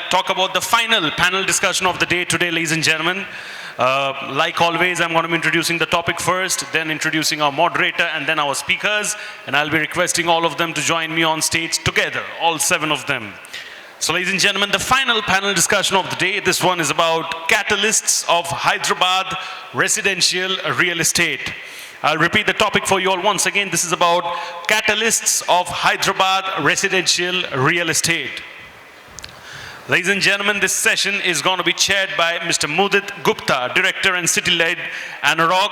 Talk about the final panel discussion of the day today, ladies and gentlemen. Like always, I'm going to be introducing the topic first, then introducing our moderator, and then our speakers. And I'll be requesting all of them to join me on stage together, all 7 of them. So, ladies and gentlemen, the final panel discussion of the day, this one is about catalysts of Hyderabad residential real estate. I'll repeat the topic for you all once again. This is about catalysts of Hyderabad residential real estate. Ladies and gentlemen, this session is going to be chaired by Mr. Mudit Gupta, Director and City-led ANAROCK.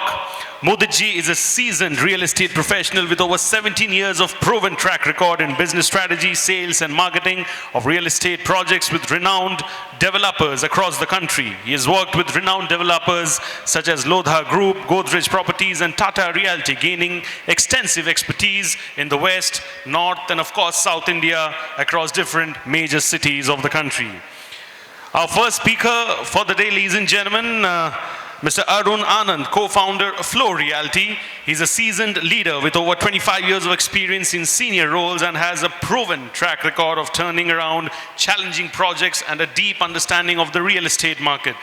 Mudit ji is a seasoned real estate professional with over 17 years of proven track record in business strategy, sales and marketing of real estate projects with renowned developers across the country. He has worked with renowned developers such as Lodha Group, Godrej Properties and Tata Realty, gaining extensive expertise in the West, North and of course South India across different major cities of the country. Our first speaker for the day, ladies and gentlemen, Mr. Arun Anand, co-founder of Flow Realty. He's a seasoned leader with over 25 years of experience in senior roles and has a proven track record of turning around challenging projects and a deep understanding of the real estate market.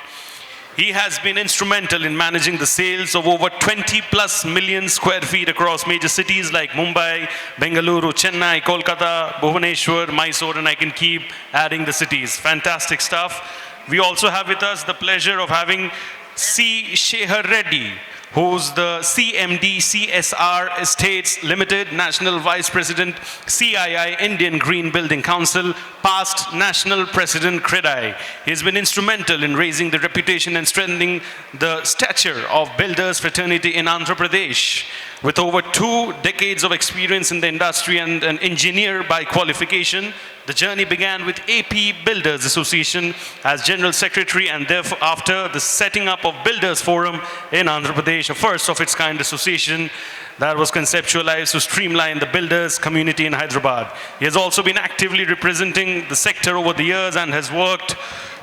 He has been instrumental in managing the sales of over 20 plus million square feet across major cities like Mumbai, Bengaluru, Chennai, Kolkata, Bhubaneswar, Mysore, and I can keep adding the cities. Fantastic stuff. We also have with us the pleasure of having Shekar Reddy, who's the CMD CSR Estates Limited, National Vice President, CII, Indian Green Building Council, past National President, CREDAI. He has been instrumental in raising the reputation and strengthening the stature of builders fraternity in Andhra Pradesh. With over 2 decades of experience in the industry and an engineer by qualification, the journey began with AP Builders Association as General Secretary and thereafter the setting up of Builders Forum in Andhra Pradesh, a first of its kind association that was conceptualized to streamline the builders community in Hyderabad. He has also been actively representing the sector over the years and has worked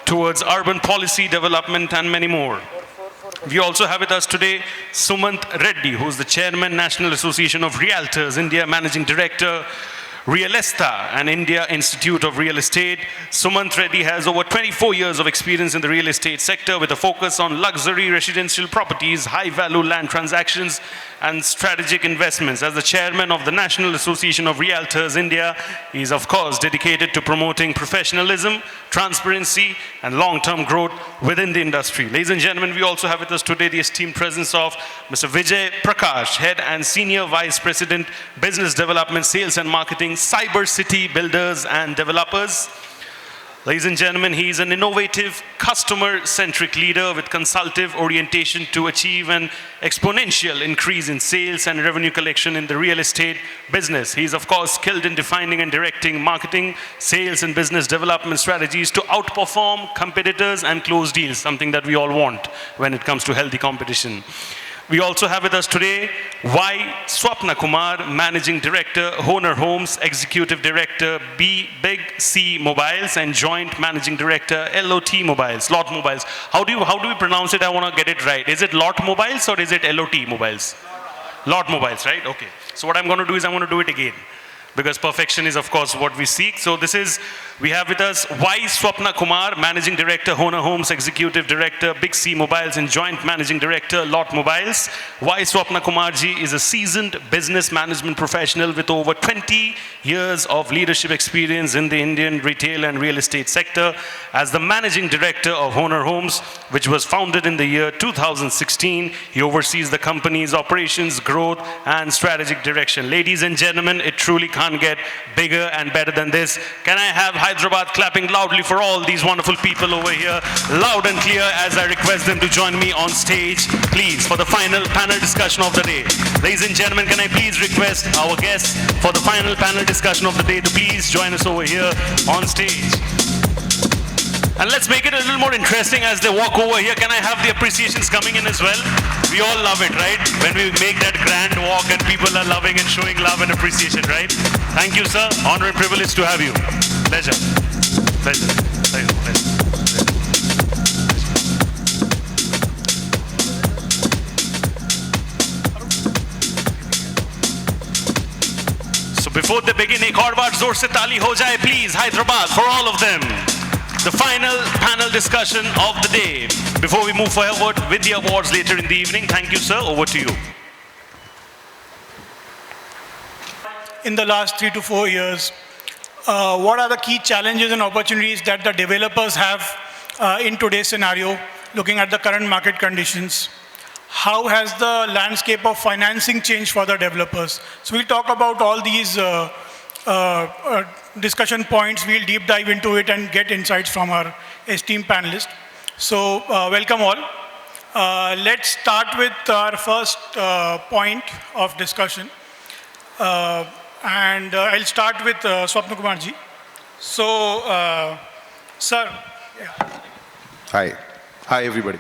towards urban policy development and many more. We also have with us today Sumanth Reddy, who is the Chairman, National Association of Realtors, India, Managing Director, Realestta, an India Institute of Real Estate. Sumanth Reddy has over 24 years of experience in the real estate sector with a focus on luxury residential properties, high-value land transactions, and strategic investments. As the chairman of the National Association of Realtors India, he is of course dedicated to promoting professionalism, transparency, and long-term growth within the industry. Ladies and gentlemen, we also have with us today the esteemed presence of Mr. Vijay Prakash, Head and Senior Vice President, Business Development, Sales and Marketing, CYBERCITY Builders and Developers. Ladies and gentlemen, he is an innovative, customer-centric leader with consultative orientation to achieve an exponential increase in sales and revenue collection in the real estate business. He is, of course, skilled in defining and directing marketing, sales, and business development strategies to outperform competitors and close deals, something that we all want when it comes to healthy competition. We also have with us today Swapna Kumar, Managing Director, Honor Homes, Executive Director, Big C Mobiles, and Joint Managing Director, LOT Mobiles, Lot Mobiles. How do we pronounce it? I want to get it right. Is it Lot Mobiles or is it LOT Mobiles? Lot Mobiles, right? Okay. So what I'm going to do is I'm going to do it again, because perfection is of course what we seek. So we have with us Swapna Kumar, Managing Director, Honor Homes, Executive Director, Big C Mobiles and Joint Managing Director, Lot Mobiles. Swapna Kumar ji is a seasoned business management professional with over 20 years of leadership experience in the Indian retail and real estate sector. As the Managing Director of Honor Homes, which was founded in the year 2016, he oversees the company's operations, growth and strategic direction. Ladies and gentlemen, it truly can't get bigger and better than this. Can I have Hyderabad clapping loudly for all these wonderful people over here, loud and clear, as I request them to join me on stage, please, for the final panel discussion of the day. Ladies and gentlemen, can I please request our guests for the final panel discussion of the day to please join us over here on stage. And let's make it a little more interesting as they walk over here. Can I have the appreciations coming in as well? We all love it, right? When we make that grand walk and people are loving and showing love and appreciation, right? Thank you, sir. Honor and privilege to have you. Pleasure. Pleasure. Pleasure. Pleasure. So before they begin, एक और बार जोर से ताली हो जाए, please, Hyderabad, for all of them. the final panel discussion of the day. Before we move forward with the awards later in the evening, thank you, sir. Over to you. In the last 3 to 4 years, what are the key challenges and opportunities that the developers have in today's scenario, looking at the current market conditions? How has the landscape of financing changed for the developers? So we'll talk about all these discussion points. We'll deep dive into it and get insights from our esteemed panelists. So welcome all. Let's start with our first point of discussion. And I'll start with Swapna Kumarji. So, sir. Yeah. Hi, everybody.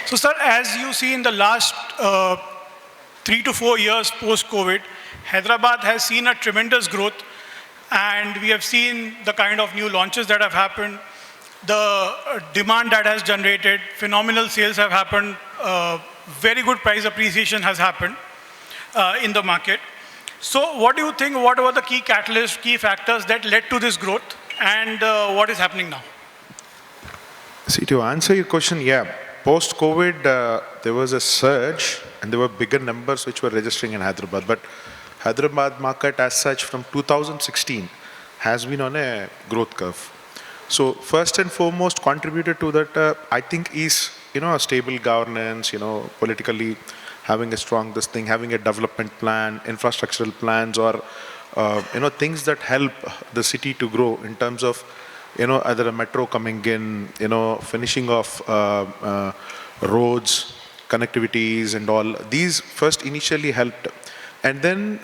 So, sir, as you see in the last 3 to 4 years post-COVID, Hyderabad has seen a tremendous growth, and we have seen the kind of new launches that have happened, the demand that has generated, phenomenal sales have happened, very good price appreciation has happened in the market. So what do you think, what were the key catalysts, key factors that led to this growth, and what is happening now? See, to answer your question, yeah, post-COVID, there was a surge, and there were bigger numbers which were registering in Hyderabad. But Hyderabad market as such from 2016 has been on a growth curve. So first and foremost contributed to that, I think, is, a stable governance, politically having a strong having a development plan, infrastructural plans, or, things that help the city to grow in terms of, either a metro coming in, finishing off roads, connectivities and all. These first initially helped. And then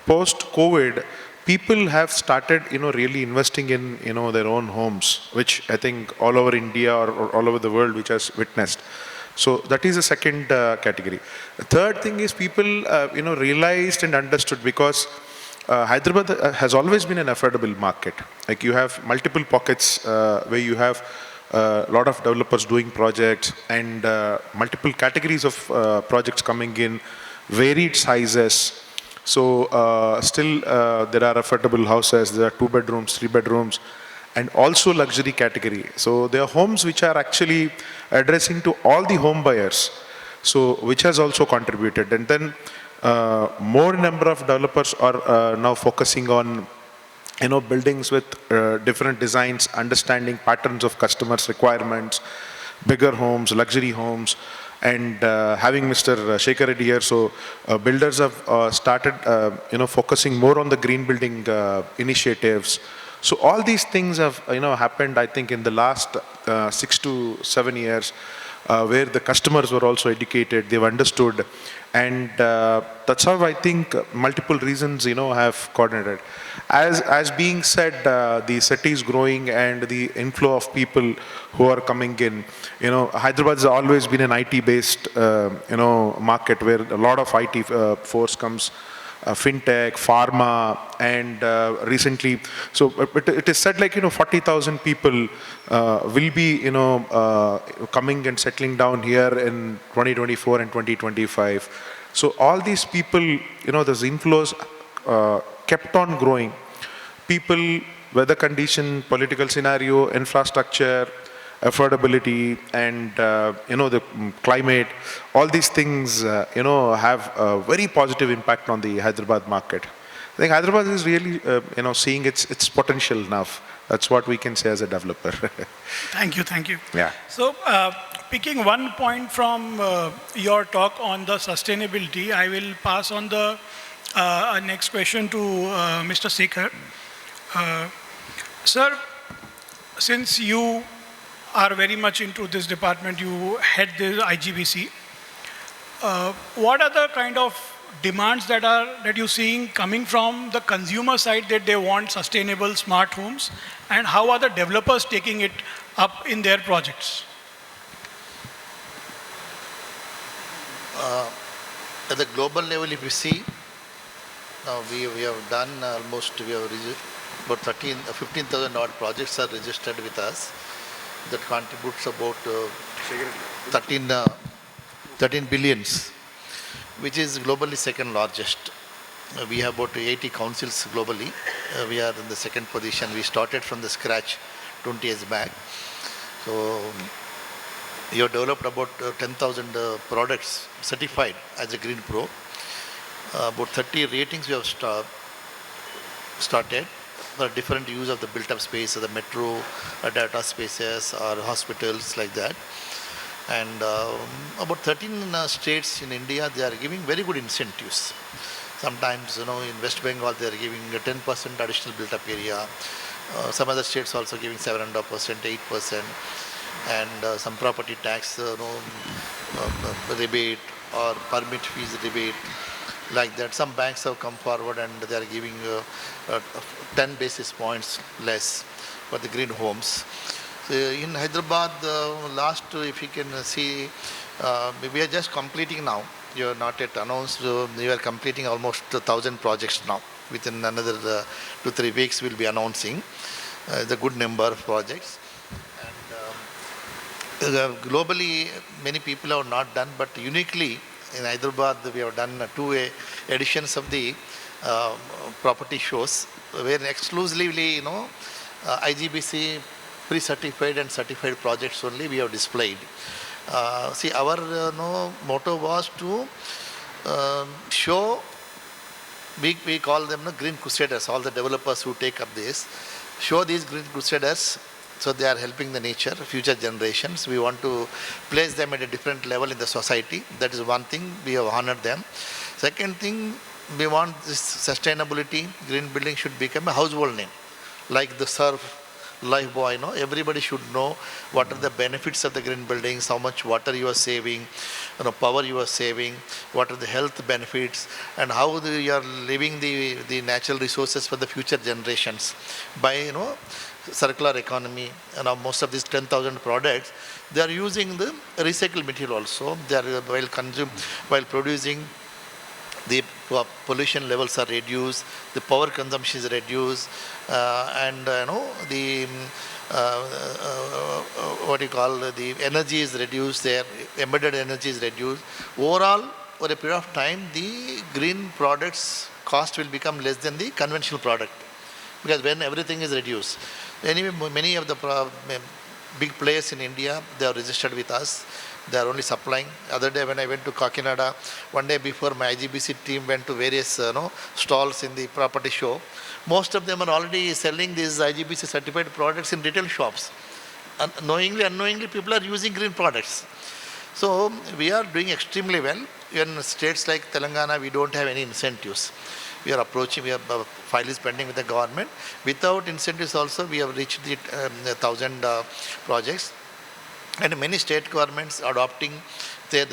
post-COVID, people have started, really investing in, their own homes, which I think all over India or all over the world, which has witnessed. So that is the second category. The third thing is people, realized and understood, because Hyderabad has always been an affordable market. Like you have multiple pockets where you have a lot of developers doing projects, and multiple categories of projects coming in, varied sizes. So still there are affordable houses, there are 2 bedrooms, 3 bedrooms, and also luxury category. So there are homes which are actually addressing to all the home buyers, so which has also contributed. And then more number of developers are now focusing on, buildings with different designs, understanding patterns of customers' requirements, bigger homes, luxury homes, and having Mr. Shekar Reddy here. So builders have started, focusing more on the green building initiatives. So all these things have, happened, I think, in the last 6 to 7 years, where the customers were also educated, they've understood. And that's how I think multiple reasons, have coordinated. As being said, the city is growing and the inflow of people who are coming in, Hyderabad has always been an IT-based, market where a lot of IT force comes. Fintech, pharma, and recently, so it is said like 40,000 people will be coming and settling down here in 2024 and 2025. So all these people, those inflows kept on growing. People, weather condition, political scenario, infrastructure, affordability, and the climate, all these things have a very positive impact on the Hyderabad market. I think Hyderabad is really seeing its potential now. That's what we can say as a developer. Thank you. Yeah. So picking one point from your talk on the sustainability, I will pass on the next question to Mr. Shekar. Sir, since you are very much into this department, you head the IGBC. What are the kind of demands that you're seeing coming from the consumer side, that they want sustainable smart homes, and how are the developers taking it up in their projects? At the global level, if you see, we have done almost, we have about 15,000 odd projects are registered with us. That contributes about 13 billions, which is globally second largest. We have about 80 councils globally. We are in the second position. We started from the scratch 20 years back. So you have developed about 10,000 products certified as a Green Pro. About 30 ratings we have started for different use of the built-up space, the metro, data spaces, or hospitals like that. And about 13 states in India, they are giving very good incentives. Sometimes, in West Bengal, they are giving a 10% additional built-up area. Some other states also giving 7.5%, 8%, and some property tax rebate or permit fees rebate, like that. Some banks have come forward and they are giving 10 basis points less for the green homes. So in Hyderabad, last, if you can see, we are just completing now. You are not yet announced. We are completing almost 1,000 projects now. Within another 2-3 weeks, we'll be announcing the good number of projects. And globally, many people have not done, but uniquely in Hyderabad, we have done 2 editions of the property shows, where exclusively, IGBC pre-certified and certified projects only we have displayed. See, our motto was to show, we call them green crusaders, all the developers who take up this, show these green crusaders, so they are helping the nature, future generations. We want to place them at a different level in the society. That is one thing, we have honored them. Second thing, we want this sustainability, green building should become a household name, like the Surf, Lifebuoy, everybody should know what are the benefits of the green buildings, how much water you are saving, power you are saving, what are the health benefits, and how you are leaving the natural resources for the future generations by, circular economy. Most of these 10,000 products, they are using the recycled material also. They are while producing, the pollution levels are reduced, the power consumption is reduced, and the the energy is reduced, their embedded energy is reduced. Overall, over a period of time, the green products cost will become less than the conventional product, because when everything is reduced. Anyway, many of the big players in India, they are registered with us. They are only supplying. Other day when I went to Kakinada, one day before, my IGBC team went to various stalls in the property show. Most of them are already selling these IGBC certified products in retail shops. Knowingly, unknowingly, people are using green products. So we are doing extremely well. In states like Telangana, we don't have any incentives. We are approaching, file is pending with the government. Without incentives also, we have reached the 1,000 projects. And many state governments adopting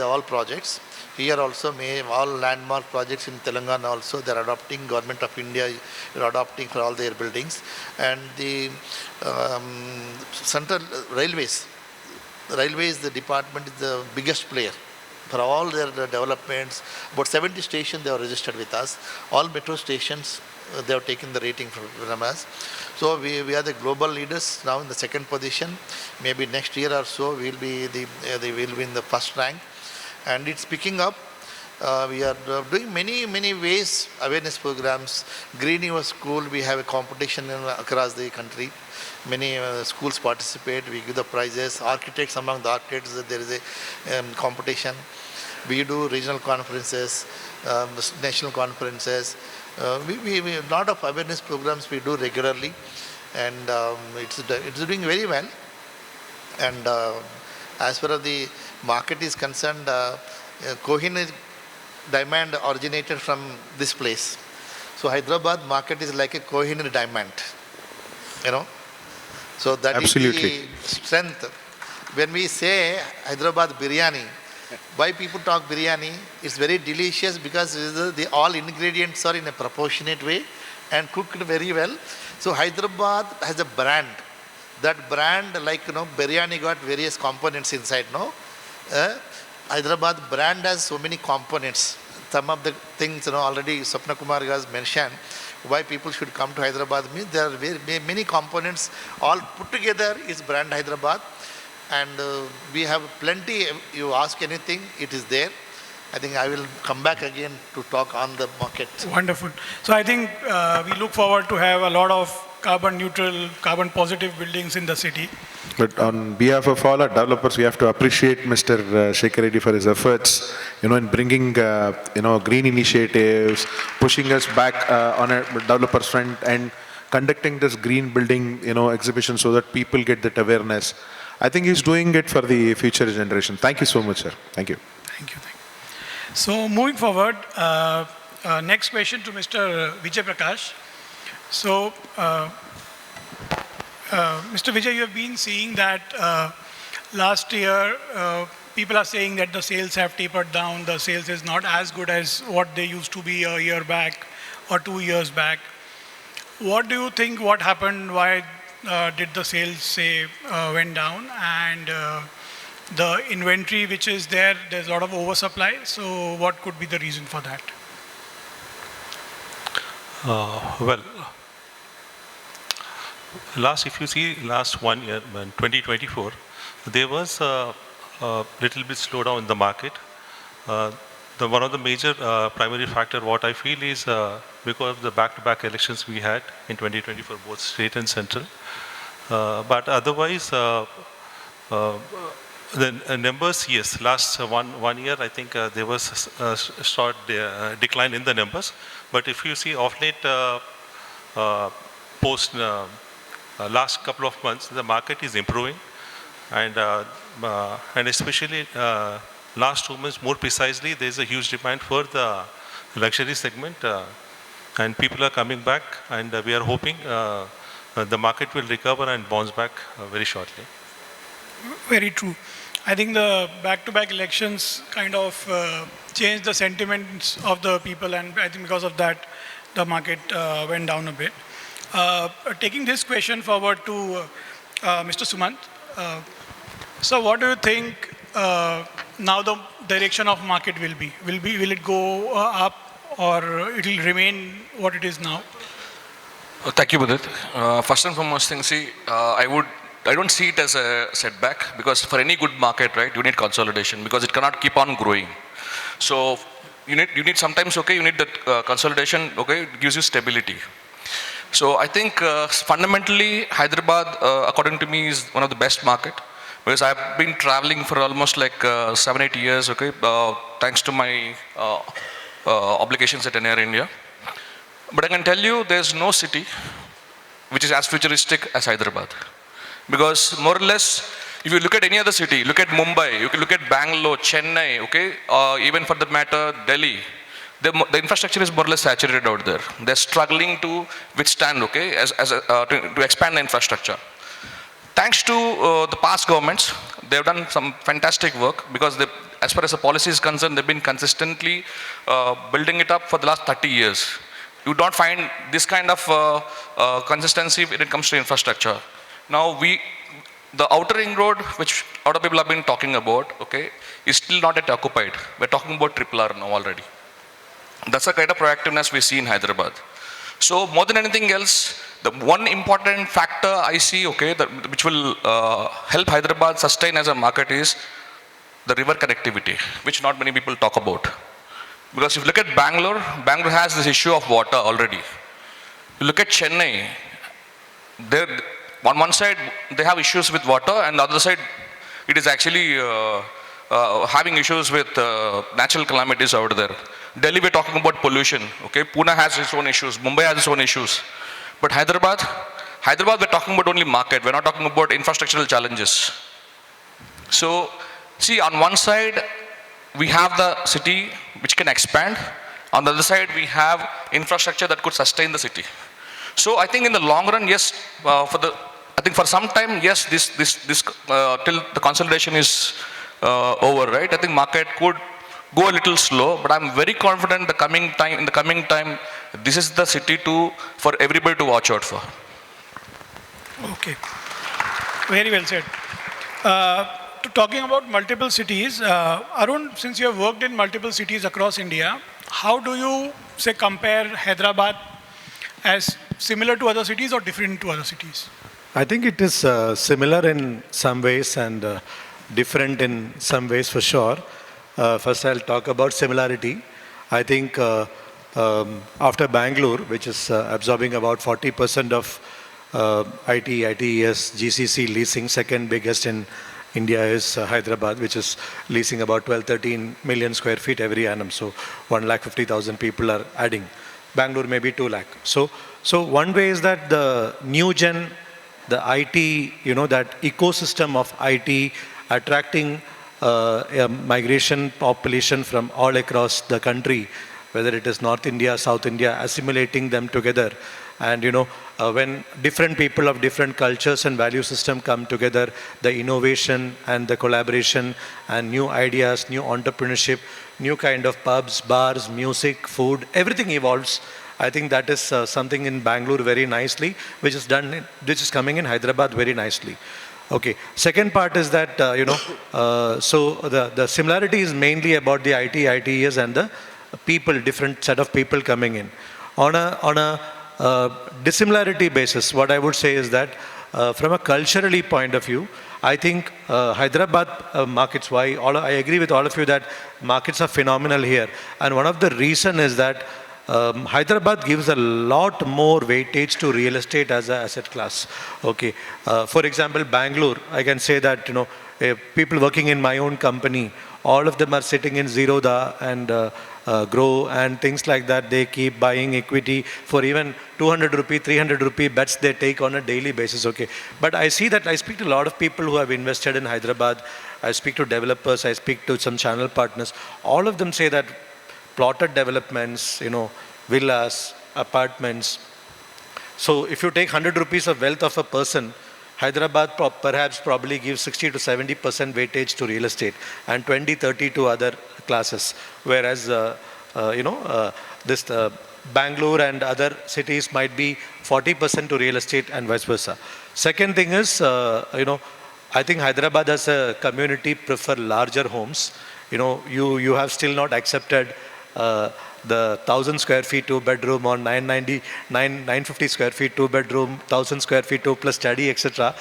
all projects. Here also, all landmark projects in Telangana also, they are adopting. Government of India is adopting for all their buildings. And the central railways, the department is the biggest player for all their developments. About 70 stations they are registered with us. All metro stations, they have taken the rating from us. So we are the global leaders now in the second position. Maybe next year or so we will be in the first rank, and it's picking up. We are doing many ways, awareness programs. Green Your School, we have a competition across the country. Many schools participate. We give the prizes. Architects, among the architects, there is a competition. We do regional conferences, national conferences. We a lot of awareness programs we do regularly, and it's doing very well. And as far as the market is concerned, Kohinoor diamond originated from this place. So Hyderabad market is like a Kohinoor diamond, So that Absolutely. is the strength. When we say Hyderabad biryani, why people talk biryani? It's very delicious because the all ingredients are in a proportionate way and cooked very well. So Hyderabad has a brand. That brand, like biryani got various components inside. Hyderabad brand has so many components. Some of the things already Swapna Kumar has mentioned. Why people should come to Hyderabad means there are many components all put together is brand Hyderabad. And we have plenty. You ask anything, it is there. I think I will come back again to talk on the market. Wonderful. So I think we look forward to have a lot of carbon neutral, carbon positive buildings in the city. But on behalf of all our developers, we have to appreciate Mr. Shekar Reddy for his efforts, in bringing, green initiatives, pushing us back on a developer's front and conducting this green building, exhibition so that people get that awareness. I think he's doing it for the future generation. Thank you so much, sir. Thank you. Thank you. So moving forward, next question to Mr. Vijay Prakash. So, Mr. Vijay, you have been seeing that last year, people are saying that the sales have tapered down. The sales is not as good as what they used to be a year back or 2 years back. What do you think, what happened? Why did the sales, say, went down? And the inventory which is there, there's a lot of oversupply. So what could be the reason for that? Well, if you see last 1 year, in 2024, there was a little bit slowdown in the market. One of the major primary factor, what I feel is because of the back-to-back elections we had in 2024, both state and central. But otherwise, the numbers, yes, last one year, I think there was a short decline in the numbers. But if you see off late, post last couple of months, the market is improving, and especially last 2 months, more precisely, there is a huge demand for the luxury segment, and people are coming back, and we are hoping the market will recover and bounce back very shortly. Very true. I think the back-to-back elections kind of changed the sentiments of the people, and I think because of that, the market went down a bit. Taking this question forward to Mr. Sumanth. So what do you think now the direction of market will be? Will it go up, or it will remain what it is now? Thank you, Mudit. First and foremost thing, I don't see it as a setback, because for any good market, right, you need consolidation, because it cannot keep on growing. So you need sometimes, you need that consolidation, it gives you stability. So I think fundamentally Hyderabad, according to me, is one of the best market, because I've been traveling for almost like 7-8 years, thanks to my obligations at Air India. But I can tell you there's no city which is as futuristic as Hyderabad. Because more or less, if you look at any other city, look at Mumbai, you can look at Bangalore, Chennai, even for that matter, Delhi, the infrastructure is more or less saturated out there. They're struggling to withstand, to expand the infrastructure. Thanks to the past governments, they've done some fantastic work, because as far as the policy is concerned, they've been consistently building it up for the last 30 years. You don't find this kind of consistency when it comes to infrastructure. Now the outer ring road, which a lot of people have been talking about, is still not yet occupied. We're talking about RRR now already. That's the kind of proactiveness we see in Hyderabad. So more than anything else, the one important factor I see, which will help Hyderabad sustain as a market is the river connectivity, which not many people talk about. Because if you look at Bangalore has this issue of water already. You look at Chennai, on one side, they have issues with water, and the other side, it is actually having issues with natural calamities out there. Delhi, we're talking about pollution. Pune has its own issues. Mumbai has its own issues. But Hyderabad, we're talking about only market. We're not talking about infrastructural challenges. So, see, on one side, we have the city which can expand. On the other side, we have infrastructure that could sustain the city. So I think in the long run, yes, I think for some time, yes, this till the consolidation is over, right? I think market could go a little slow, but I'm very confident in the coming time, this is the city for everybody to watch out for. Okay, very well said. Talking about multiple cities, Arun, since you have worked in multiple cities across India, how do you, say, compare Hyderabad as similar to other cities or different to other cities? I think it is similar in some ways and different in some ways for sure. First, I'll talk about similarity. I think after Bangalore, which is absorbing about 40% of IT, ITES, GCC leasing. Second biggest in India is Hyderabad, which is leasing about 12-13 million square feet every annum. So 150,000 people are adding. Bangalore maybe 2 lakh. So one way is that the new gen, the IT, that ecosystem of IT attracting a migration population from all across the country, whether it is North India, South India, assimilating them together. And when different people of different cultures and value system come together, the innovation and the collaboration and new ideas, new entrepreneurship, new kind of pubs, bars, music, food, everything evolves. I think that is something in Bangalore very nicely, which is coming in Hyderabad very nicely. Okay. Second part is that, so the similarity is mainly about the IT, ITES and the people, different set of people coming in. On a dissimilarity basis, what I would say is that from a culturally point of view, I think Hyderabad markets, I agree with all of you that markets are phenomenal here. And one of the reason is that Hyderabad gives a lot more weightage to real estate as an asset class. Okay. For example, Bangalore, I can say that, people working in my own company, all of them are sitting in Zerodha and Grow and things like that. They keep buying equity for even 200 rupee, 300 rupee bets they take on a daily basis. Okay. But I see that I speak to a lot of people who have invested in Hyderabad. I speak to developers. I speak to some channel partners. All of them say that plotted developments, villas, apartments. So if you take 100 rupees of wealth of a person, Hyderabad perhaps probably gives 60 to 70% weightage to real estate and 20-30 to other classes. Whereas, this Bangalore and other cities might be 40% to real estate and vice versa. Second thing is, I think Hyderabad as a community prefer larger homes. You have still not accepted the 1,000 square feet 2-bedroom or 950 square feet 2-bedroom, 1,000 square feet 2 plus study, etc.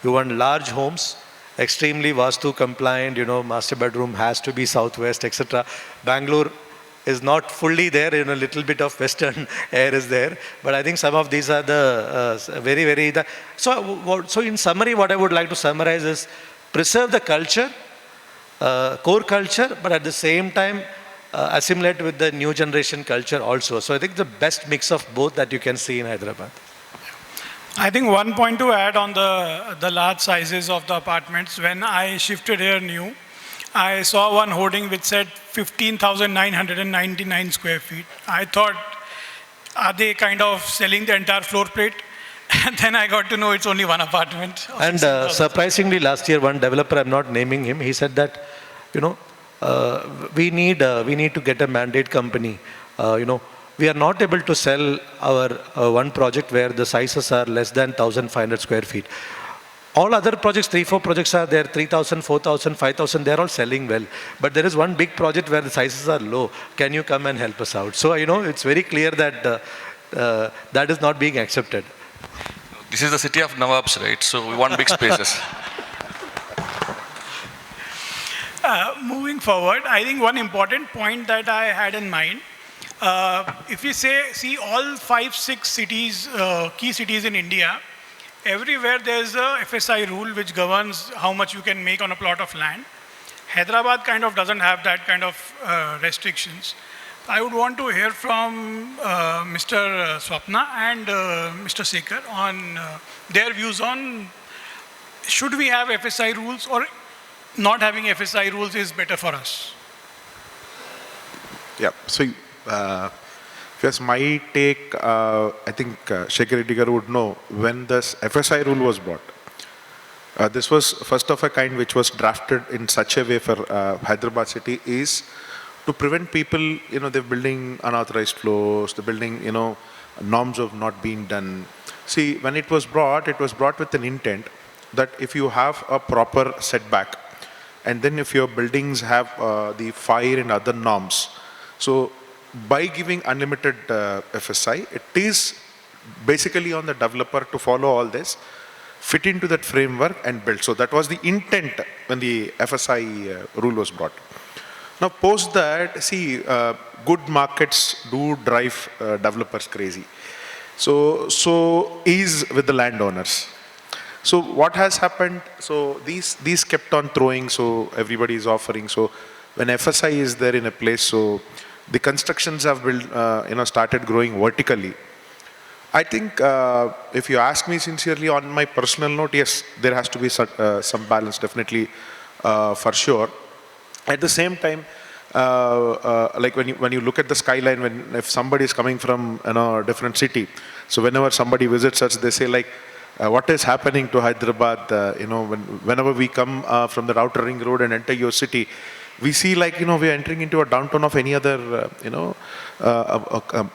You want large homes, extremely Vastu compliant, master bedroom has to be southwest, etc. Bangalore is not fully there, a little bit of western air is there. But I think some of these are the very. So in summary, what I would like to summarize is preserve the culture, core culture, but at the same time, assimilate with the new generation culture also. So I think the best mix of both that you can see in Hyderabad. I think one point to add on the large sizes of the apartments. When I shifted here new, I saw one hoarding which said 15,999 square feet. I thought, are they kind of selling the entire floor plate? And then I got to know it's only one apartment. And surprisingly, last year, one developer, I'm not naming him, he said that, we need to get a mandate company. We are not able to sell our one project where the sizes are less than 1,500 square feet. All other projects, 3-4 projects are there, 3,000, 4,000, 5,000, they're all selling well. But there is one big project where the sizes are low. Can you come and help us out? So, it's very clear that that is not being accepted. This is the city of Nawabs, right? So we want big spaces. Moving forward, I think one important point that I had in mind, if we see all 5-6 cities, key cities in India, everywhere there's a FSI rule which governs how much you can make on a plot of land. Hyderabad kind of doesn't have that kind of restrictions. I would want to hear from Mr. Swapna and Mr. Shekar on their views on should we have FSI rules or not having FSI rules is better for us. Yeah, so yes, my take, I think Shekar Reddy would know when this FSI rule was brought. This was first of a kind which was drafted in such a way for Hyderabad city is to prevent people, they're building unauthorized floors, they're building, norms of not being done. See, when it was brought with an intent that if you have a proper setback, and then if your buildings have the fire and other norms, so by giving unlimited FSI, it is basically on the developer to follow all this, fit into that framework and build. So that was the intent when the FSI rule was brought. Now post that, see, good markets do drive developers crazy. So ease with the landowners. So what has happened? So these kept on throwing. So everybody is offering. So when FSI is there in a place, so the constructions have built, started growing vertically. I think if you ask me sincerely on my personal note, yes, there has to be some balance, definitely, for sure. At the same time, like when you look at the skyline, if somebody is coming from a different city, so whenever somebody visits us, they say like, what is happening to Hyderabad? Whenever we come from the outer ring road and enter your city, we see like, we are entering into a downtown of any other,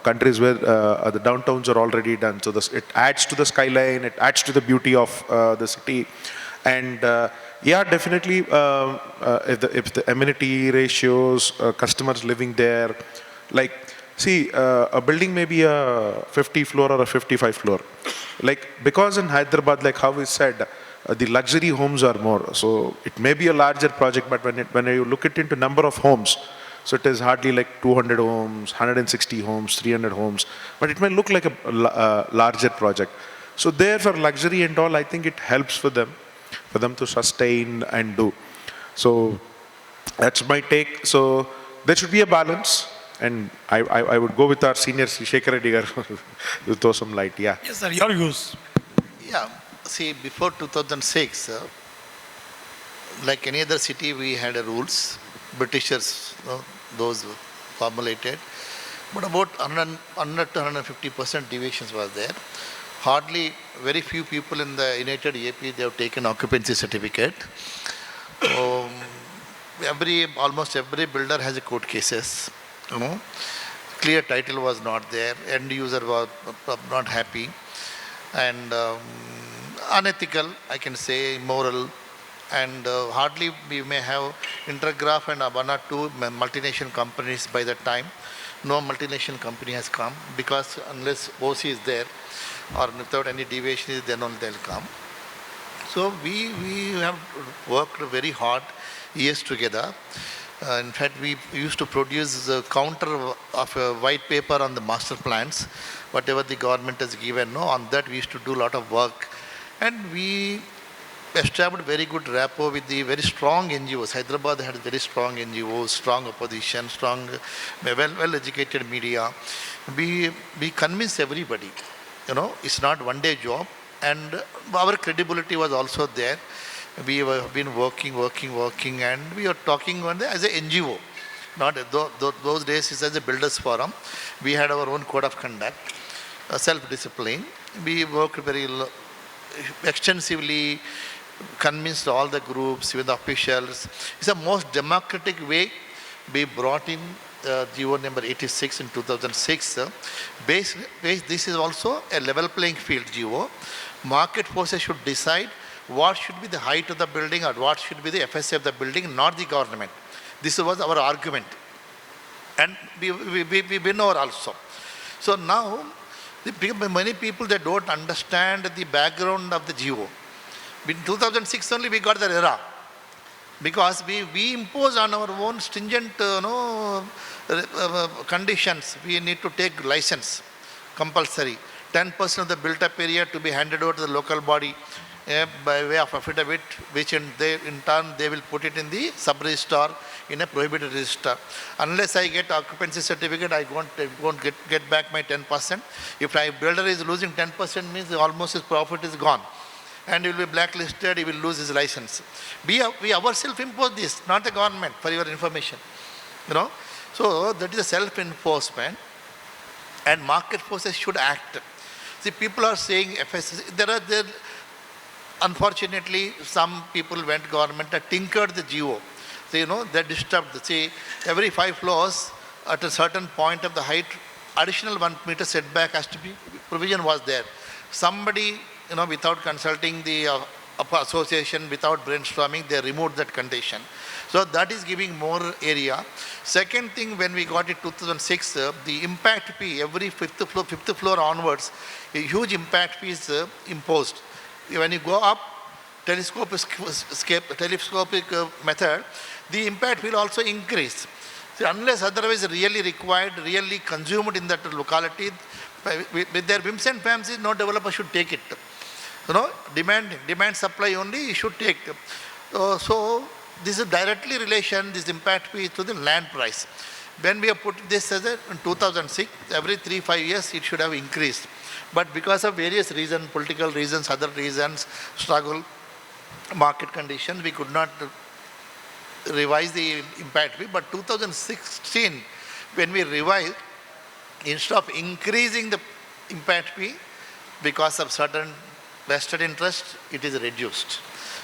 countries where the downtowns are already done. So it adds to the skyline, it adds to the beauty of the city. And yeah, definitely, if the amenity ratios, customers living there, like, see, a building may be a 50 floor or a 55 floor. Like, because in Hyderabad, like how we said, the luxury homes are more. So it may be a larger project, but when you look at into number of homes, so it is hardly like 200 homes, 160 homes, 300 homes, but it may look like a larger project. So there for luxury and all, I think it helps for them to sustain and do. So that's my take. So there should be a balance. And I would go with our senior Shekar Reddy to throw some light. Yeah. Yes, sir. Your views. Yeah, see, before 2006, like any other city, we had rules. Britishers, those formulated. But about 100 to 150% deviations was there. Hardly, very few people in the United AP, they have taken occupancy certificate. Almost every builder has a court cases. Clear title was not there, end user was not happy, and unethical, I can say, immoral, and hardly we may have Intergraph and one or two multinational companies by that time. No multinational company has come, because unless OC is there or without any deviation, then only they'll come. So we have worked very hard years together. In fact, we used to produce a counter of a white paper on the master plans, whatever the government has given. On that, we used to do a lot of work. And we established very good rapport with the very strong NGOs. Hyderabad had very strong NGOs, strong opposition, strong, well-educated media. We convinced everybody. It's not one-day job. And our credibility was also there. We have been working, and we are talking as an NGO. Not those days it's as a builders forum. We had our own code of conduct, self-discipline. We worked very extensively, convinced all the groups, with the officials. It's the most democratic way we brought in GO number 86 in 2006. This is also a level playing field GO. Market forces should decide what should be the height of the building or what should be the FSA of the building, not the government. This was our argument. And we win over also. So now, many people, they don't understand the background of the GO. In 2006 only we got the era. Because we impose on our own stringent conditions. We need to take license, compulsory. 10% of the built-up area to be handed over to the local body by way of affidavit, which in turn they will put it in the sub-register in a prohibited register. Unless I get occupancy certificate, I won't get back my 10%. If my builder is losing 10%, means almost his profit is gone. And he will be blacklisted, he will lose his license. We ourselves impose this, not the government, for your information. So that is a self-enforcement, and market forces should act. See, people are saying FSC, unfortunately, some people went government and tinkered the GO. So, they disturbed. See, every 5 floors at a certain point of the height, additional 1 meter setback has to be, provision was there. Somebody, without consulting the association, without brainstorming, they removed that condition. So that is giving more area. Second thing, when we got it 2006, the impact fee, every fifth floor onwards, a huge impact fee is imposed. When you go up, telescopic method, the impact will also increase. So unless otherwise really required, really consumed in that locality, With their whims and fancies, no developer should take it. Demand supply only you should take. So this is directly relation, this impact fee to the land price. When we have put this as in 2006, every 3-5 years it should have increased. But because of various reasons, political reasons, other reasons, struggle, market conditions, we could not revise the impact fee. But 2016, when we revised, instead of increasing the impact fee because of certain vested interest, it is reduced.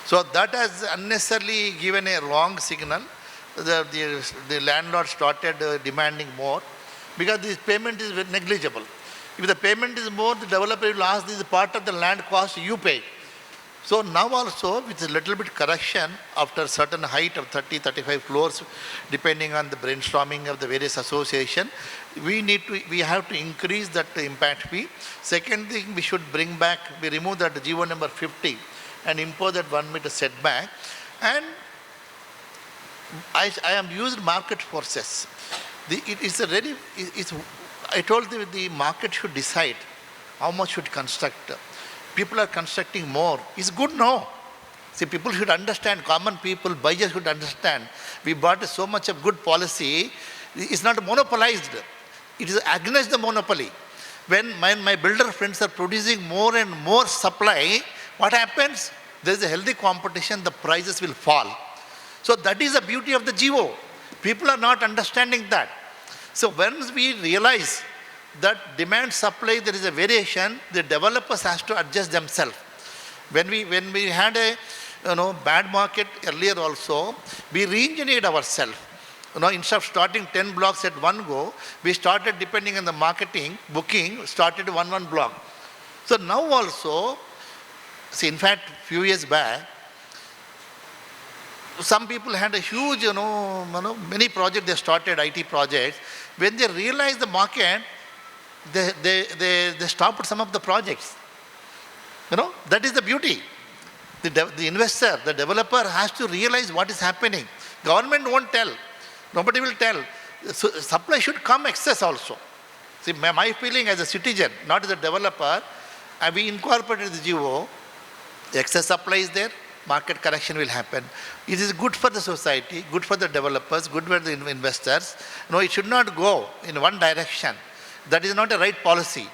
So that has unnecessarily given a wrong signal. The landlord started demanding more because this payment is negligible. If the payment is more, the developer will ask, this is part of the land cost you pay. So now also, with a little bit correction after certain height of 30-35 floors, depending on the brainstorming of the various association, we have to increase that impact fee. Second thing, we should bring back, we remove that GO number 50 and impose that 1 meter setback. And I have used market forces. I told the market should decide how much should construct. People are constructing more. It's good now. See, people should understand, common people, buyers should understand. We bought so much of good policy. It's not monopolized. It is against the monopoly. When my builder friends are producing more and more supply, what happens? There is a healthy competition, the prices will fall. So that is the beauty of the GO. People are not understanding that. So once we realize that demand supply, there is a variation, the developers has to adjust themselves. When we had a bad market earlier also, we re-engineered ourselves. Instead of starting 10 blocks at one go, we started, depending on the marketing, booking, started one block. So now also, see, in fact, few years back, some people had a huge, many projects they started, IT projects. When they realized the market, they stopped some of the projects. That is the beauty. The investor, the developer has to realize what is happening. Government won't tell. Nobody will tell. So supply should come excess also. See, my feeling as a citizen, not as a developer, we incorporated the GO. Excess supply is there, market correction will happen. It is good for the society, good for the developers, good for the investors. No, it should not go in one direction. That is not a right policy.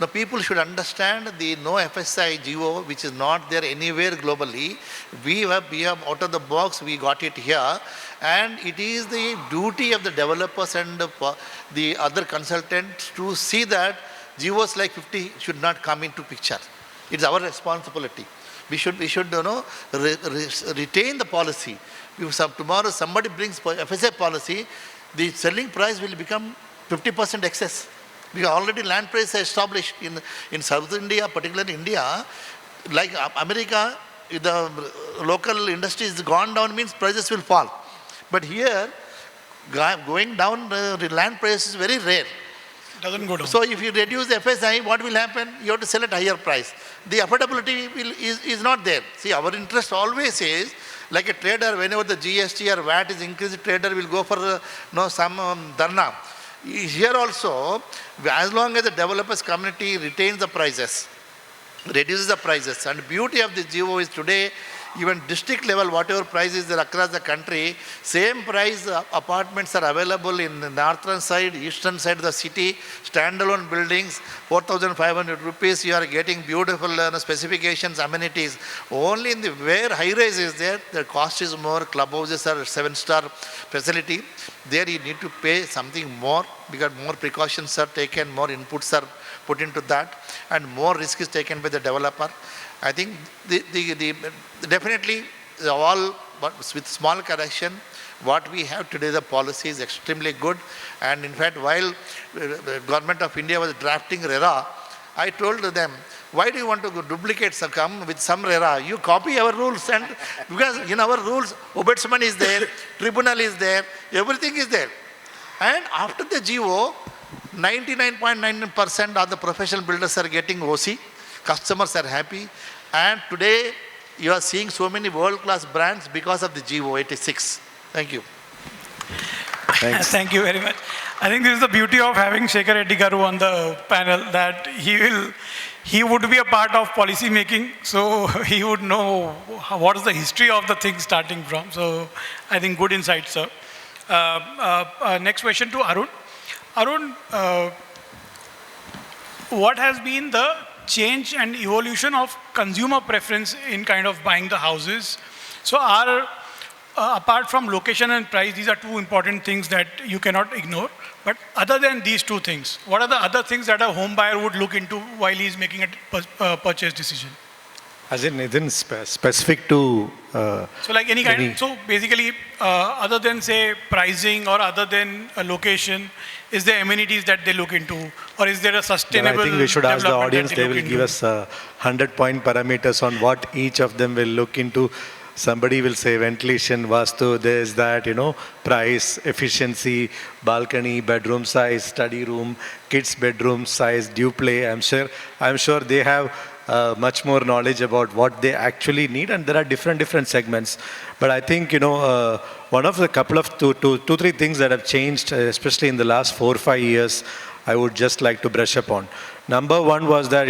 Now, people should understand the no FSI GO, which is not there anywhere globally. We have out of the box, we got it here. And it is the duty of the developers and the other consultants to see that GOs like 50 should not come into picture. It's our responsibility. We should retain the policy. If tomorrow somebody brings FSI policy, the selling price will become 50% excess. Because already land price is established in South India, particularly India, like America, if the local industry is gone down means prices will fall. But here, going down, the land price is very rare. Doesn't go down. So if you reduce the FSI, what will happen? You have to sell at higher price. The affordability is not there. See, our interest always is, like a trader, whenever the GST or VAT is increased, trader will go for some dharna. Here also, as long as the developers community retains the prices, reduces the prices, and beauty of the GO is today, even district level, whatever price is there across the country, same price apartments are available in the northern side, eastern side of the city, standalone buildings, 4,500 rupees, you are getting beautiful specifications, amenities. Only in the where high rise is there, the cost is more, clubhouses are 7-star facility. There you need to pay something more because more precautions are taken, more inputs are put into that, and more risk is taken by the developer. I think definitely all, but with small correction, what we have today, the policy is extremely good. And in fact, while the government of India was drafting RERA, I told them, why do you want to duplicate come with some RERA? You copy our rules, and because in our rules, ombudsman is there, tribunal is there, everything is there. And after the GO, 99.99% of the professional builders are getting OC. Customers are happy, and today you are seeing so many world-class brands because of the GO 86. Thank you. Thanks. Thank you very much. I think this is the beauty of having Shekar Reddy Garu on the panel, that he would be a part of policy making, so he would know what is the history of the thing starting from. So I think good insight, sir. Next question to Arun. Arun, what has been the change and evolution of consumer preference in kind of buying the houses? So apart from location and price, these are two important things that you cannot ignore. But other than these two things, what are the other things that a home buyer would look into while he's making a purchase decision? As in, isn't specific to... So like any kind, so basically, other than say pricing or other than a location, is there amenities that they look into? Or is there a sustainable I think we should ask the audience, they will into? give us 100-point parameters on what each of them will look into. Somebody will say ventilation, vastu, this, that, price, efficiency, balcony, bedroom size, study room, kids' bedroom size, due play. I'm sure they have much more knowledge about what they actually need, and there are different segments. But I think, one of the couple of two, three things that have changed, especially in the last 4 or 5 years, I would just like to brush upon. Number one was that,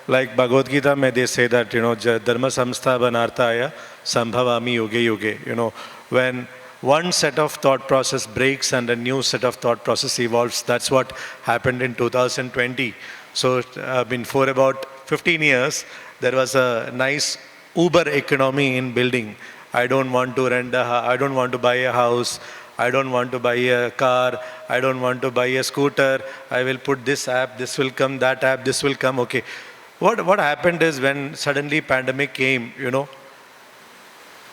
like Bhagavad Gita, may they say that, Dharma samstha banartaya sambhavami yuge yuge. When one set of thought process breaks and a new set of thought process evolves, that's what happened in 2020. So, for about 15 years, there was a nice Uber economy in building. I don't want to I don't want to buy a house. I don't want to buy a car. I don't want to buy a scooter. I will put this app, this will come, that app, this will come. Okay. What happened is when suddenly pandemic came,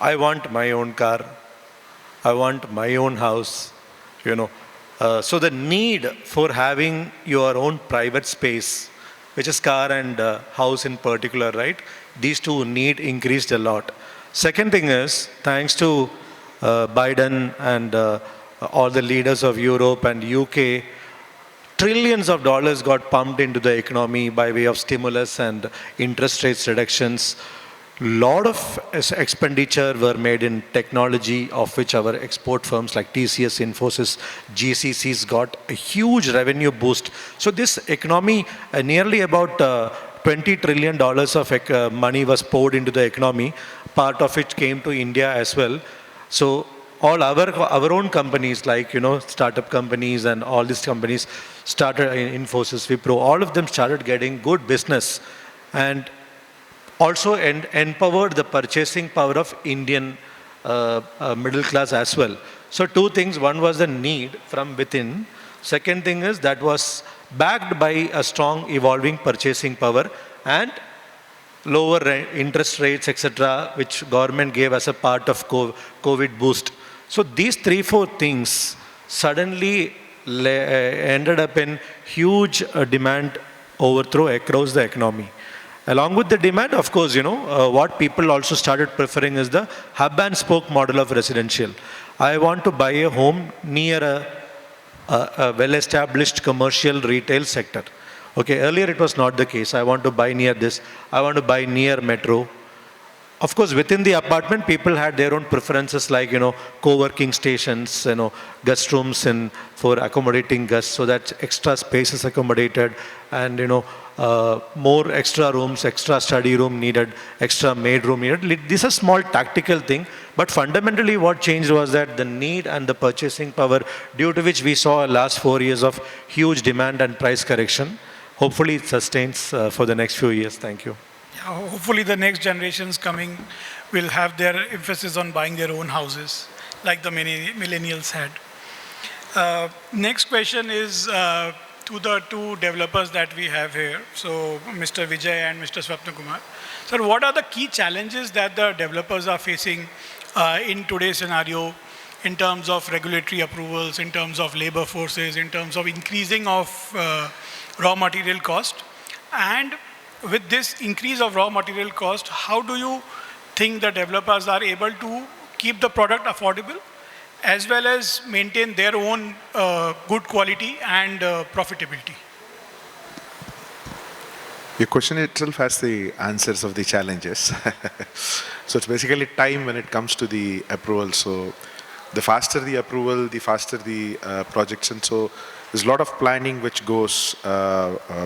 I want my own car. I want my own house, So the need for having your own private space, which is car and house in particular, right? These two need increased a lot. Second thing is, thanks to Biden and all the leaders of Europe and UK, trillions of dollars got pumped into the economy by way of stimulus and interest rates reductions. Lot of expenditure were made in technology, of which our export firms like TCS, Infosys, GCCs got a huge revenue boost. So this economy, nearly about $20 trillion of money was poured into the economy. Part of it came to India as well. So all our own companies, like, startup companies and all these companies started, Infosys, Wipro, all of them started getting good business and also empowered the purchasing power of Indian middle class as well. So two things. One was the need from within. Second thing is that was backed by a strong evolving purchasing power and lower interest rates, etc., which government gave as a part of COVID boost. So these 3-4 things suddenly ended up in huge demand overthrow across the economy. Along with the demand, of course, what people also started preferring is the hub and spoke model of residential. I want to buy a home near a well-established commercial retail sector. Okay, earlier it was not the case. I want to buy near this. I want to buy near metro. Of course, within the apartment, people had their own preferences like, co-working stations, guest rooms for accommodating guests, so that extra space is accommodated and, more extra rooms, extra study room needed, extra maid room needed. This is a small tactical thing, but fundamentally what changed was that the need and the purchasing power, due to which we saw last 4 years of huge demand and price correction. Hopefully it sustains for the next few years. Thank you. Yeah, hopefully the next generations coming will have their emphasis on buying their own houses, like the many millennials had. Next question is to the two developers that we have here. So Mr. Vijay and Mr. Swapna Kumar. Sir, what are the key challenges that the developers are facing in today's scenario in terms of regulatory approvals, in terms of labor forces, in terms of increasing of raw material cost? And with this increase of raw material cost, how do you think the developers are able to keep the product affordable as well as maintain their own good quality and profitability? Your question itself has the answers of the challenges. So it's basically time when it comes to the approval. So the faster the approval, the faster the projects. And so there's a lot of planning which goes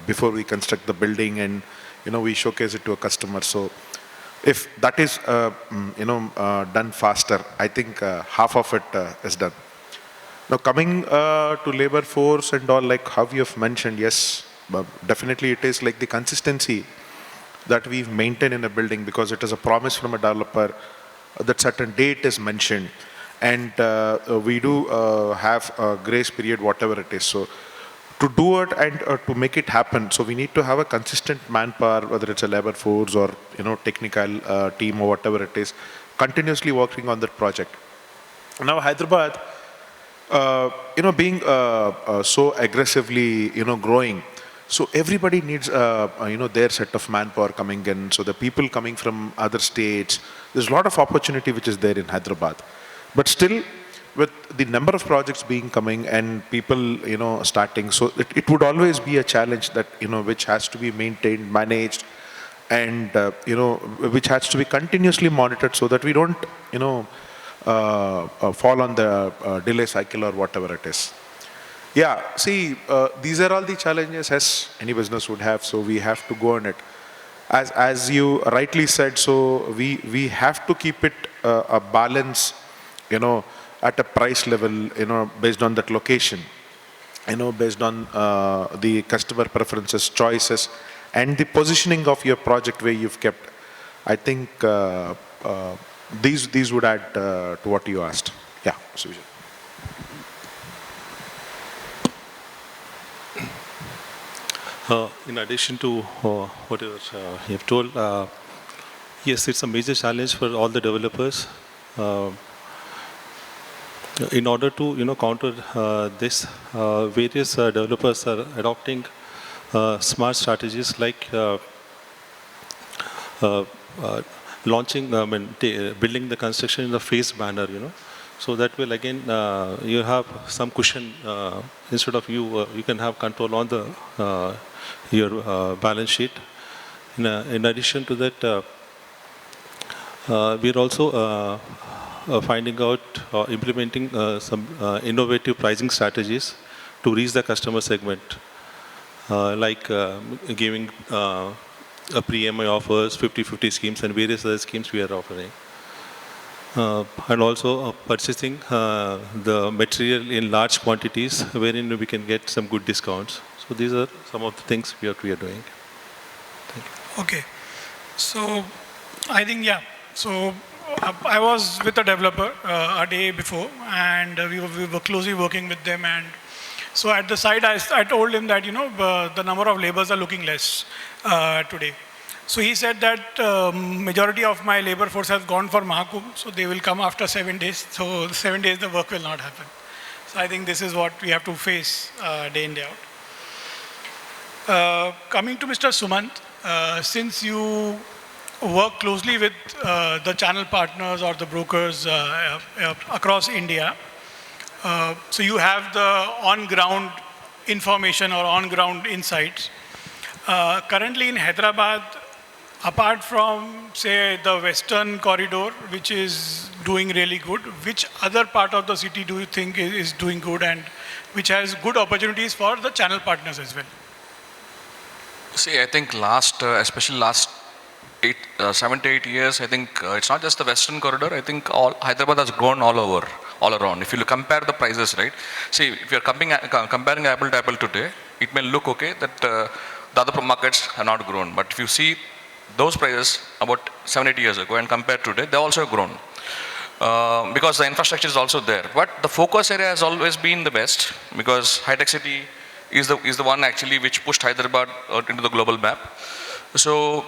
before we construct the building, and we showcase it to a customer. So if that is done faster, I think half of it is done. Now coming to labor force and all, like how you have mentioned, yes, definitely it is like the consistency that we've maintained in a building, because it is a promise from a developer that certain date is mentioned, and we do have a grace period, whatever it is. So to do it and to make it happen, so we need to have a consistent manpower, whether it's a labor force or technical team or whatever it is, continuously working on that project. Now Hyderabad, being so aggressively growing, so everybody needs their set of manpower coming in. So the people coming from other states, there's a lot of opportunity which is there in Hyderabad. But still, with the number of projects being coming and people starting, so it would always be a challenge that which has to be maintained, managed, and which has to be continuously monitored, so that we don't fall on the delay cycle or whatever it is. Yeah, see, these are all the challenges as any business would have, so we have to go on it. As you rightly said, so we have to keep it a balance, at a price level, based on that location, based on the customer preferences, choices, and the positioning of your project where you've kept. I think these would add to what you asked. Yeah, so Vijay. In addition to whatever you have told, yes, it's a major challenge for all the developers. In order to counter this, various developers are adopting smart strategies like launching, building the construction in a phased manner. So that will again you have some cushion, instead of you can have control on the your balance sheet. In addition to that, we are also finding out implementing some innovative pricing strategies to reach the customer segment, like giving a pre-MI offers, 50-50 schemes, and various other schemes we are offering. And also purchasing the material in large quantities, wherein we can get some good discounts. So these are some of the things we are doing. Thank you. Okay. So I think, yeah. So I was with a developer a day before, and we were closely working with them. And so at the site, I told him that, the number of laborers are looking less today. So he said that majority of my labor force has gone for Mahakumbh, so they will come after 7 days. So 7 days the work will not happen. So I think this is what we have to face day in, day out. Coming to Mr. Sumanth, since you work closely with the channel partners or the brokers across India, so you have the on-ground information or on-ground insights. Currently in Hyderabad, apart from, say, the western corridor, which is doing really good, which other part of the city do you think is doing good and which has good opportunities for the channel partners as well? See, I think especially last 7 to 8 years, I think it's not just the western corridor. I think Hyderabad has grown all around. If you compare the prices, right? See, if you're comparing apple to apple today, it may look okay that the other markets have not grown. But if you see those prices about 7-8 years ago and compared today, they also have grown. Because the infrastructure is also there. But the focus area has always been the west, because high-tech city is the one actually which pushed Hyderabad into the global map. So,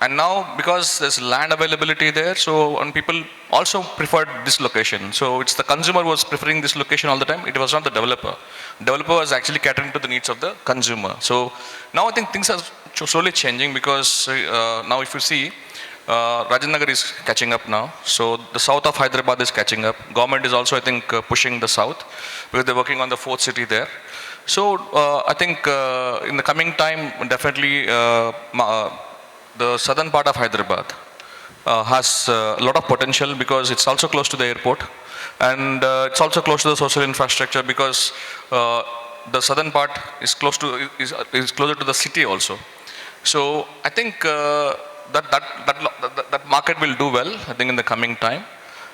and now because there's land availability there, so and people also preferred this location. So it's the consumer who was preferring this location all the time. It was not the developer. Developer was actually catering to the needs of the consumer. So now I think things are slowly changing, because now if you see, Rajinagar is catching up now. So the south of Hyderabad is catching up. Government is also, I think, pushing the south, because they're working on the fourth city there. So I think in the coming time, definitely the southern part of Hyderabad has a lot of potential because it's also close to the airport, and it's also close to the social infrastructure because the southern part is is closer to the city also. So I think that market will do well, I think, in the coming time.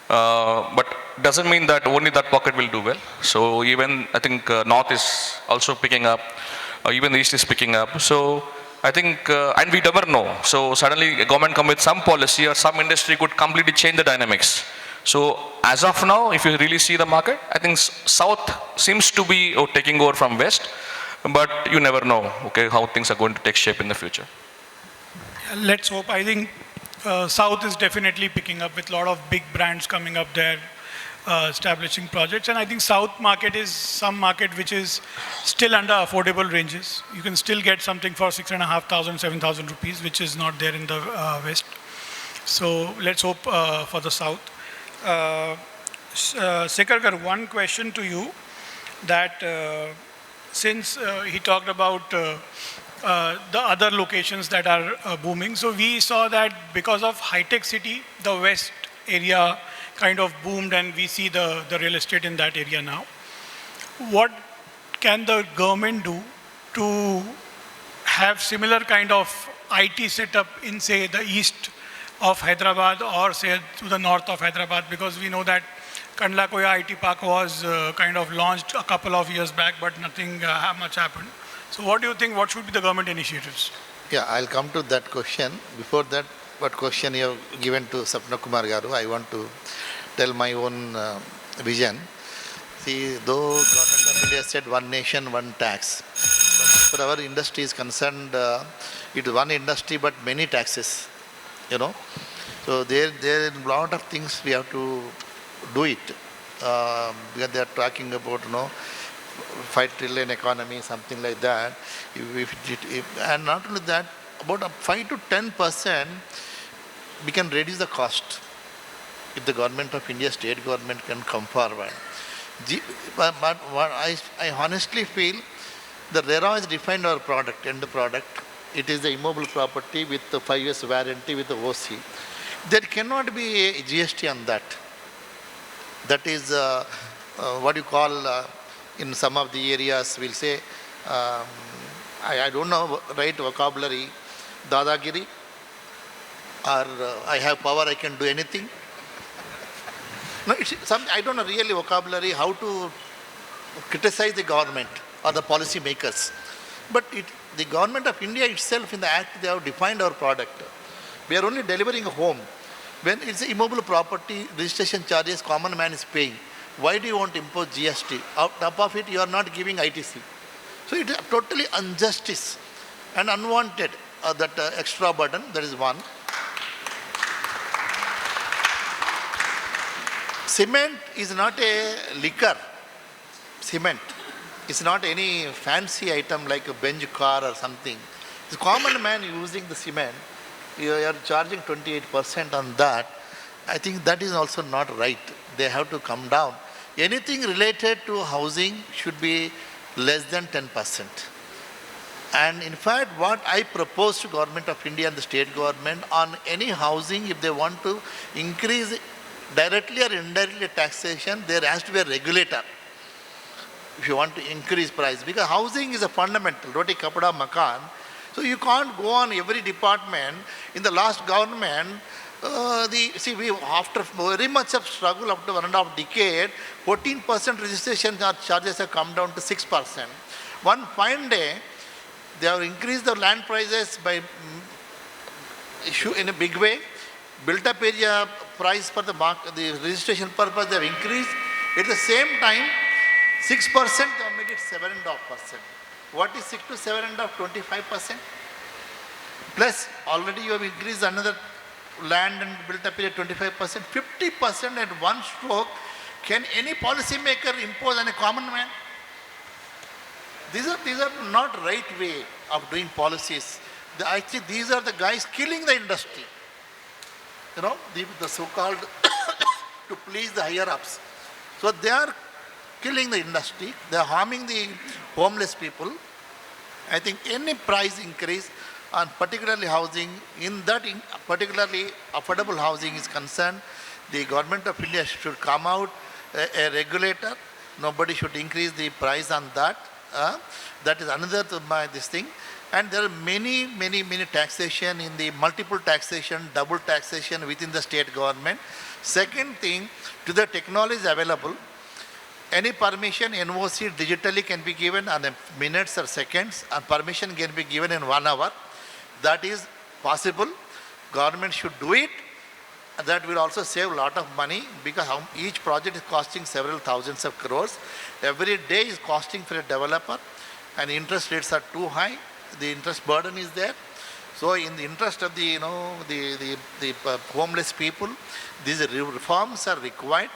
But doesn't mean that only that pocket will do well. So even I think north is also picking up, even the east is picking up. So I think, and we never know. So suddenly a government come with some policy or some industry could completely change the dynamics. So as of now, if you really see the market, I think south seems to be taking over from west, but you never know, okay, how things are going to take shape in the future. Let's hope. I think South is definitely picking up with a lot of big brands coming up there, establishing projects. And I think South market is some market which is still under affordable ranges. You can still get something for 6,500, 7,000 rupees, which is not there in the West. So let's hope for the South. Shekar, one question to you, that since he talked about the other locations that are booming. So we saw that because of high-tech city, the west area kind of boomed, and we see the real estate in that area now. What can the government do to have similar kind of IT setup in, say, the east of Hyderabad or, say, to the north of Hyderabad? Because we know that Kandlakoya IT Park was kind of launched a couple of years back, but nothing much happened. So what do you think, what should be the government initiatives? Yeah, I'll come to that question. Before that, what question you have given to Swapna Kumar Garu, I want to tell my own vision. See, though Government of India said one nation, one tax, but as for our industry is concerned, it is one industry but many taxes, you know. So there are a lot of things we have to do it. Because they are talking about, 5 trillion economy, something like that. And not only that, about 5 to 10%, we can reduce the cost if the government of India, state government can come forward. But what I honestly feel, the RERA has defined our product, end product. It is the immobile property with the 5 years warranty with the OC. There cannot be a GST on that. That is what you call, in some of the areas, we'll say, I don't know right vocabulary, dadagiri, or I have power, I can do anything. No, I don't know really vocabulary, how to criticize the government or the policy makers. But the government of India itself, in the act, they have defined our product. We are only delivering a home. When it's immobile property, registration charges, common man is paying. Why do you want to impose GST? On top of it, you are not giving ITC. So it is totally injustice and unwanted, that extra burden. That is one. Cement is not a liquor. Cement is not any fancy item like a Benz car or something. The common man using the cement, you are charging 28% on that. I think that is also not right. They have to come down. Anything related to housing should be less than 10%. And in fact, what I propose to Government of India and the state government on any housing, if they want to increase directly or indirectly taxation, there has to be a regulator. If you want to increase price, because housing is a fundamental, roti kapada makan. So you can't go on every department. In the last government, we after very much of struggle up to 1.5 decade, 14% registration charges have come down to 6%. One fine day, they have increased the land prices by in a big way. Built up area price for the registration purpose they have increased. At the same time, 6% they have made it 7.5%. What is 6 to 7.5? 25%. Plus, already you have increased another land and built up area 25%. 50% at one stroke. Can any policy maker impose on a common man? These are not right way of doing policies. Actually, these are the guys killing the industry. The so-called to please the higher-ups. So they are killing the industry. They are harming the homeless people. I think any price increase, and particularly housing, particularly affordable housing is concerned, the government of India should come out a regulator. Nobody should increase the price on that. That is another this thing. And there are many taxation in the multiple taxation, double taxation within the state government. Second thing, to the technology available, any permission NOC digitally can be given in minutes or seconds, and permission can be given in 1 hour. That is possible. Government should do it. That will also save a lot of money, because each project is costing several thousands of crores. Every day is costing for a developer, and interest rates are too high. The interest burden is there. So in the interest of the homeless people, these reforms are required.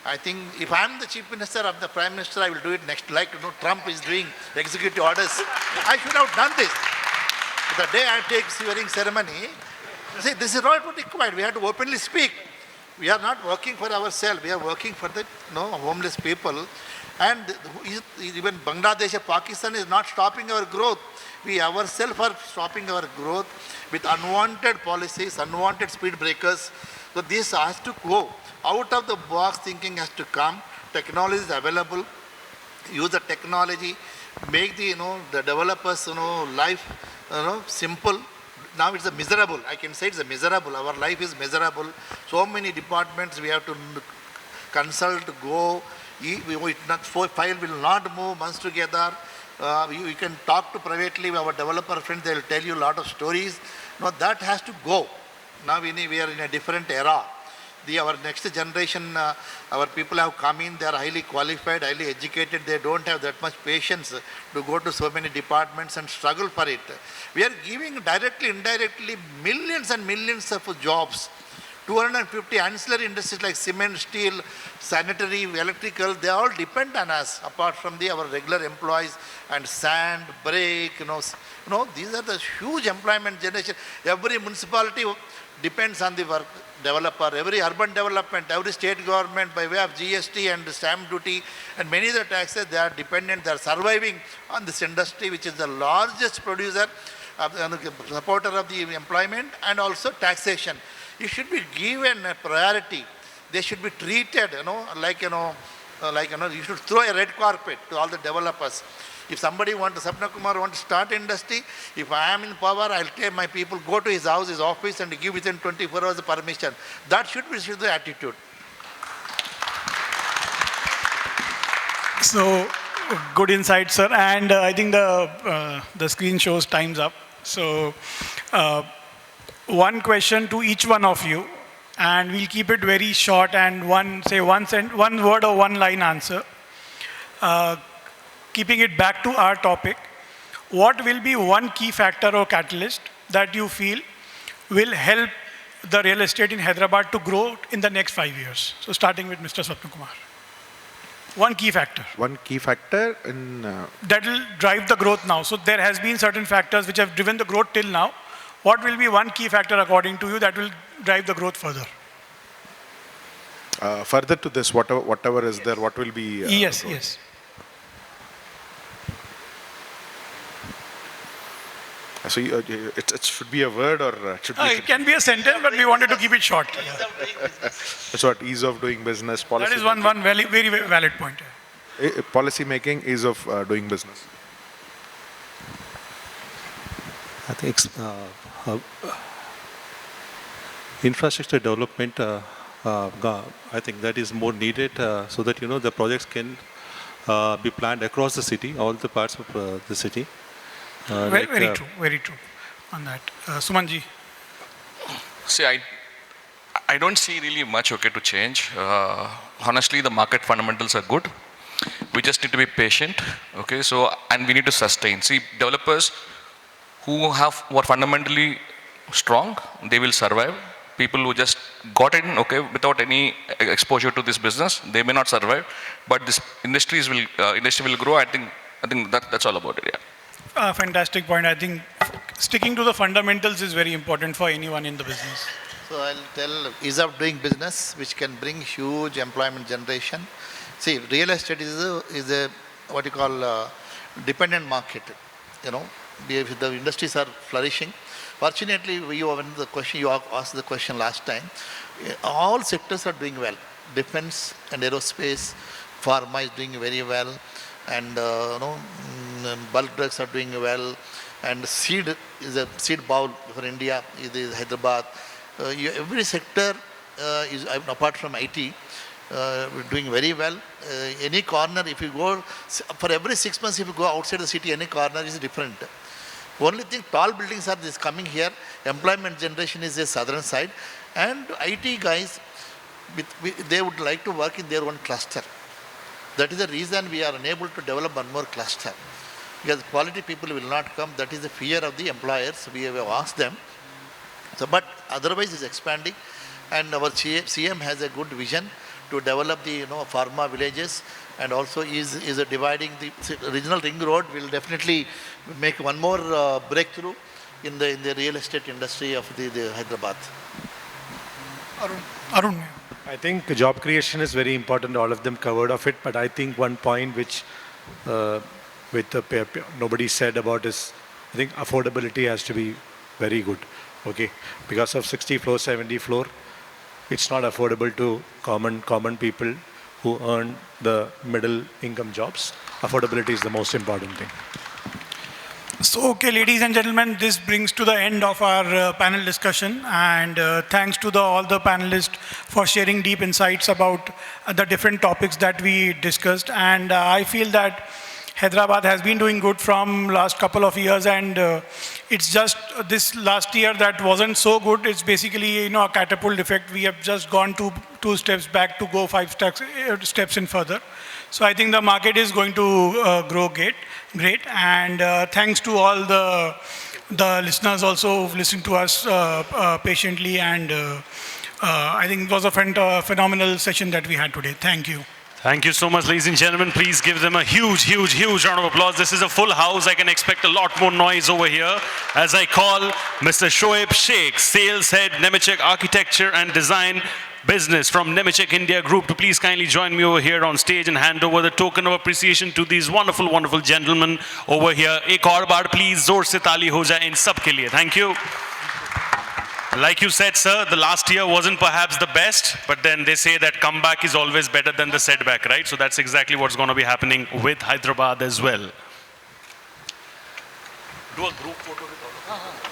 I think if I am the Chief Minister of the Prime Minister, I will do it next, like Trump is doing executive orders. I should have done this. The day I take swearing ceremony, see, this is not required. We have to openly speak. We are not working for ourselves. We are working for the homeless people. And even Bangladesh and Pakistan is not stopping our growth. We ourselves are stopping our growth with unwanted policies, unwanted speed breakers. So this has to go. Out of the box thinking has to come. Technology is available. Use the technology. Make the the developers life simple. Now it's a miserable. I can say it's a miserable. Our life is miserable. So many departments we have to consult, go. File will not move months together. You can talk to privately with our developer friends. They will tell you a lot of stories. No, that has to go. Now we are in a different era. Our next generation, our people have come in. They are highly qualified, highly educated. They don't have that much patience to go to so many departments and struggle for it. We are giving directly, indirectly millions and millions of jobs. 250 ancillary industries like cement, steel, sanitary, electrical, they all depend on us, apart from our regular employees, and sand, brake, these are the huge employment generation. Every municipality depends on the work developer, every urban development, every state government by way of GST and stamp duty and many other taxes, they are dependent, they are surviving on this industry, which is the largest producer, supporter of the employment and also taxation. It should be given a priority. They should be treated, you should throw a red carpet to all the developers. If somebody Swapna Kumar wants to start industry, if I am in power, I'll tell my people, go to his house, his office, and give within 24 hours the permission. That should be the attitude. So, good insight, sir. And I think the screen shows time's up. So, one question to each one of you, and we'll keep it very short and one word or one line answer. Keeping it back to our topic, what will be one key factor or catalyst that you feel will help the real estate in Hyderabad to grow in the next 5 years? So starting with Mr. Swapna Kumar. One key factor. One key factor that will drive the growth now. So there has been certain factors which have driven the growth till now. What will be one key factor according to you that will drive the growth further? Further to this, whatever is there, what will be... yes. So it should be a word or it should be... it can be a sentence, but we wanted to keep it short. That's what, ease of doing business, policy. That is one very, very valid point. Policy making, ease of doing business. I think infrastructure development, I think that is more needed so that, the projects can be planned across the city, all the parts of the city. Very true on that. Sumanth. See, I don't see really much to change. Honestly, the market fundamentals are good. We just need to be patient, okay? So, and we need to sustain. See, developers who are fundamentally strong, they will survive. People who just got in, okay, without any exposure to this business, they may not survive. But this industry will grow. I think that's all about it. Yeah. Fantastic point. I think sticking to the fundamentals is very important for anyone in the business. So I'll tell ease of doing business, which can bring huge employment generation. See, real estate is a what you call dependent market. the industries are flourishing. Fortunately, you asked the question last time. All sectors are doing well. Defense and aerospace, pharma is doing very well, and bulk drugs are doing well. And seed is a seed bowl for India. It is Hyderabad. Every sector is apart from IT. We're doing very well. Any corner, if you go, for every 6 months, if you go outside the city, any corner is different. Only thing, tall buildings are this coming here. Employment generation is the southern side. And IT guys, they would like to work in their own cluster. That is the reason we are unable to develop one more cluster. Because quality people will not come. That is the fear of the employers. We have asked them. So, but otherwise it's expanding. And our CM has a good vision to develop the pharma villages, and also is dividing the regional ring road. Will definitely make one more breakthrough in the real estate industry of the Hyderabad. Arun. I think job creation is very important. All of them covered of it, but I think one point which nobody said about is, I think affordability has to be very good. Okay, because of 60 floor, 70 floor, it's not affordable to common people who earn the middle income jobs. Affordability is the most important thing. So, okay, ladies and gentlemen, this brings to the end of our panel discussion, and thanks to all the panelists for sharing deep insights about the different topics that we discussed. And I feel that Hyderabad has been doing good from last couple of years, and it's just this last year that wasn't so good. It's basically a catapult effect. We have just gone two steps back to go 5 steps in further. So I think the market is going to grow great, and thanks to all the listeners also who've listened to us patiently, and I think it was a phenomenal session that we had today. Thank you. Thank you so much, ladies and gentlemen. Please give them a huge round of applause. This is a full house. I can expect a lot more noise over here as I call Mr. Shoaib Sheikh, Sales Head, Nemetschek Architecture and Design Business from Nemetschek India Group, to please kindly join me over here on stage and hand over the token of appreciation to these wonderful gentlemen over here. Ek aur baar please zor se taali ho jaye in sab ke liye. Thank you. Like you said, sir, the last year wasn't perhaps the best, but then they say that comeback is always better than the setback, right? So that's exactly what's going to be happening with Hyderabad as well. Do a group photo with all of them.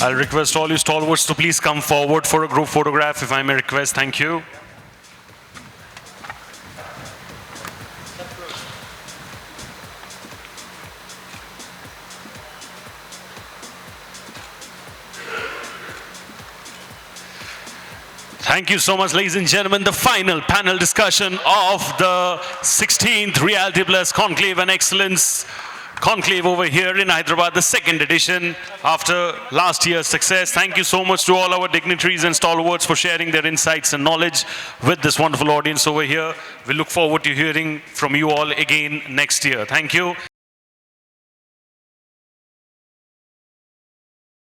I'll request all you stalwarts to please come forward for a group photograph, if I may request. Thank you. Thank you so much, ladies and gentlemen. The final panel discussion of the 16th Realty Plus Conclave and Excellence Conclave over here in Hyderabad, the second edition after last year's success. Thank you so much to all our dignitaries and stalwarts for sharing their insights and knowledge with this wonderful audience over here. We look forward to hearing from you all again next year. Thank you.